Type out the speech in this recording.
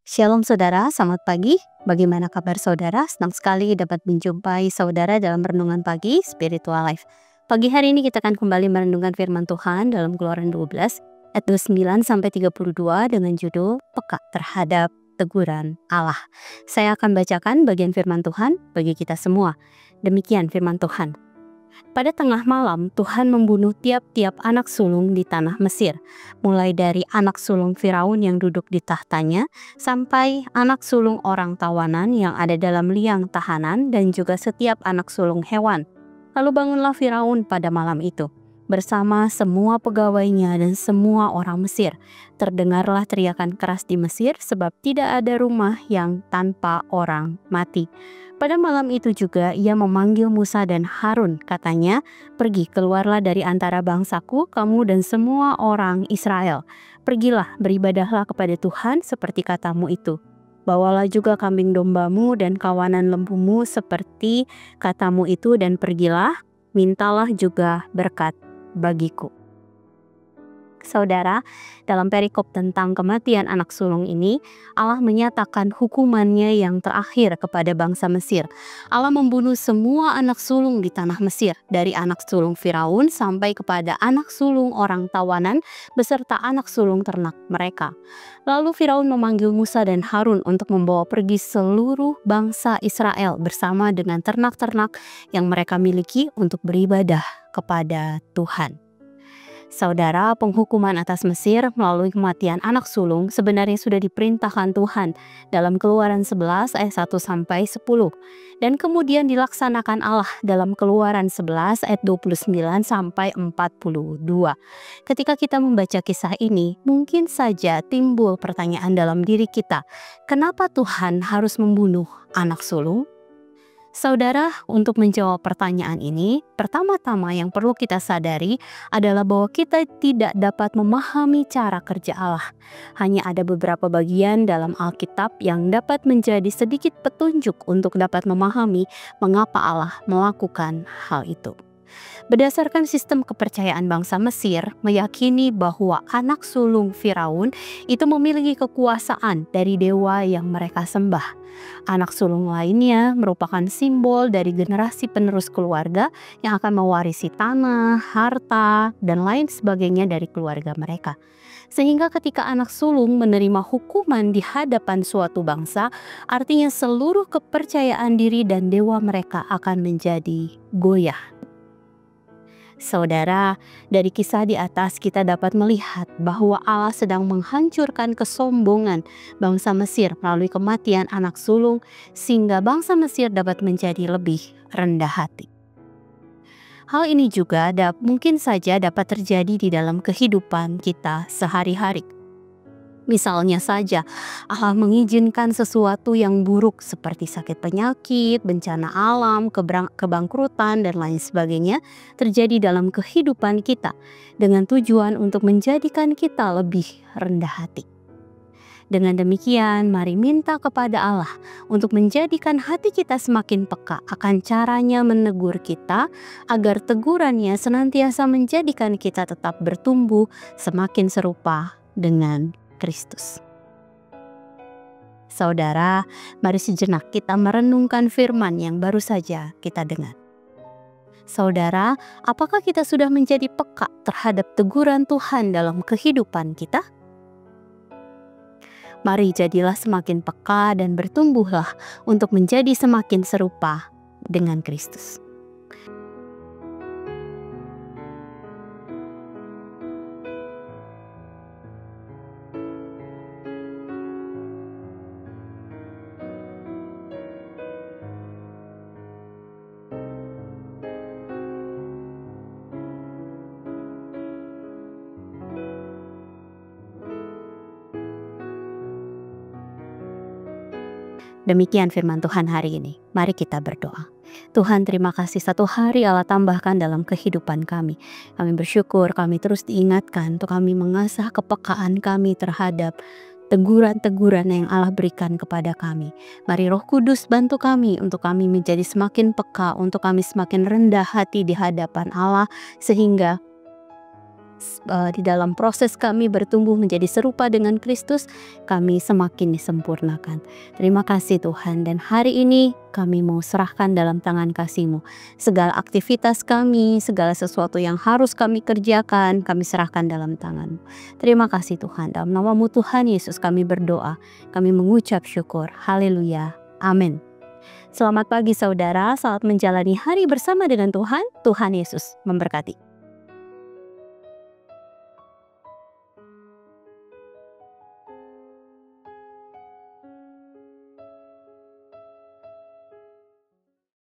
Shalom saudara, selamat pagi. Bagaimana kabar saudara? Senang sekali dapat menjumpai saudara dalam renungan pagi Spiritual Life. Pagi hari ini kita akan kembali merenungkan firman Tuhan dalam Keluaran 12 ayat 29-32 dengan judul Peka Terhadap Teguran Allah. Saya akan bacakan bagian firman Tuhan bagi kita semua. Demikian firman Tuhan. Pada tengah malam, Tuhan membunuh tiap-tiap anak sulung di tanah Mesir, mulai dari anak sulung Firaun yang duduk di tahtanya, sampai anak sulung orang tawanan yang ada dalam liang tahanan, dan juga setiap anak sulung hewan. Lalu bangunlah Firaun pada malam itu, bersama semua pegawainya dan semua orang Mesir. Terdengarlah teriakan keras di Mesir, sebab tidak ada rumah yang tanpa orang mati. Pada malam itu juga ia memanggil Musa dan Harun, katanya, "Pergi, keluarlah dari antara bangsaku, kamu dan semua orang Israel. Pergilah, beribadahlah kepada Tuhan seperti katamu itu. Bawalah juga kambing dombamu dan kawanan lembumu seperti katamu itu, dan pergilah, mintalah juga berkat bagiku." Saudara, dalam perikop tentang kematian anak sulung ini, Allah menyatakan hukumannya yang terakhir kepada bangsa Mesir. Allah membunuh semua anak sulung di tanah Mesir, dari anak sulung Firaun sampai kepada anak sulung orang tawanan beserta anak sulung ternak mereka. Lalu Firaun memanggil Musa dan Harun untuk membawa pergi seluruh bangsa Israel bersama dengan ternak-ternak yang mereka miliki untuk beribadah kepada Tuhan. Saudara, penghukuman atas Mesir melalui kematian anak sulung sebenarnya sudah diperintahkan Tuhan dalam Keluaran 11 ayat 1-10 dan kemudian dilaksanakan Allah dalam Keluaran 11 ayat 29-42. Ketika kita membaca kisah ini, mungkin saja timbul pertanyaan dalam diri kita, kenapa Tuhan harus membunuh anak sulung? Saudara, untuk menjawab pertanyaan ini, pertama-tama yang perlu kita sadari adalah bahwa kita tidak dapat memahami cara kerja Allah. Hanya ada beberapa bagian dalam Alkitab yang dapat menjadi sedikit petunjuk untuk dapat memahami mengapa Allah melakukan hal itu. Berdasarkan sistem kepercayaan bangsa Mesir, meyakini bahwa anak sulung Firaun itu memiliki kekuasaan dari dewa yang mereka sembah. Anak sulung lainnya merupakan simbol dari generasi penerus keluarga yang akan mewarisi tanah, harta, dan lain sebagainya dari keluarga mereka. Sehingga ketika anak sulung menerima hukuman di hadapan suatu bangsa, artinya seluruh kepercayaan diri dan dewa mereka akan menjadi goyah. Saudara, dari kisah di atas kita dapat melihat bahwa Allah sedang menghancurkan kesombongan bangsa Mesir melalui kematian anak sulung, sehingga bangsa Mesir dapat menjadi lebih rendah hati. Hal ini juga mungkin saja dapat terjadi di dalam kehidupan kita sehari-hari. Misalnya saja, Allah mengizinkan sesuatu yang buruk seperti sakit penyakit, bencana alam, kebangkrutan, dan lain sebagainya terjadi dalam kehidupan kita dengan tujuan untuk menjadikan kita lebih rendah hati. Dengan demikian, mari minta kepada Allah untuk menjadikan hati kita semakin peka akan caranya menegur kita agar tegurannya senantiasa menjadikan kita tetap bertumbuh semakin serupa dengan Kristus. Saudara, mari sejenak kita merenungkan firman yang baru saja kita dengar. Saudara, apakah kita sudah menjadi peka terhadap teguran Tuhan dalam kehidupan kita? Mari jadilah semakin peka dan bertumbuhlah untuk menjadi semakin serupa dengan Kristus. Demikian firman Tuhan hari ini. Mari kita berdoa. Tuhan, terima kasih satu hari Allah tambahkan dalam kehidupan kami. Kami bersyukur kami terus diingatkan untuk kami mengasah kepekaan kami terhadap teguran-teguran yang Allah berikan kepada kami. Mari Roh Kudus bantu kami untuk kami menjadi semakin peka, untuk kami semakin rendah hati di hadapan Allah, sehingga di dalam proses kami bertumbuh menjadi serupa dengan Kristus, kami semakin disempurnakan. Terima kasih Tuhan, dan hari ini kami mau serahkan dalam tangan kasih-Mu. Segala aktivitas kami, segala sesuatu yang harus kami kerjakan, kami serahkan dalam tangan-Mu. Terima kasih Tuhan, dalam nama-Mu Tuhan Yesus kami berdoa, kami mengucap syukur. Haleluya. Amin. Selamat pagi saudara, selamat menjalani hari bersama dengan Tuhan. Tuhan Yesus memberkati.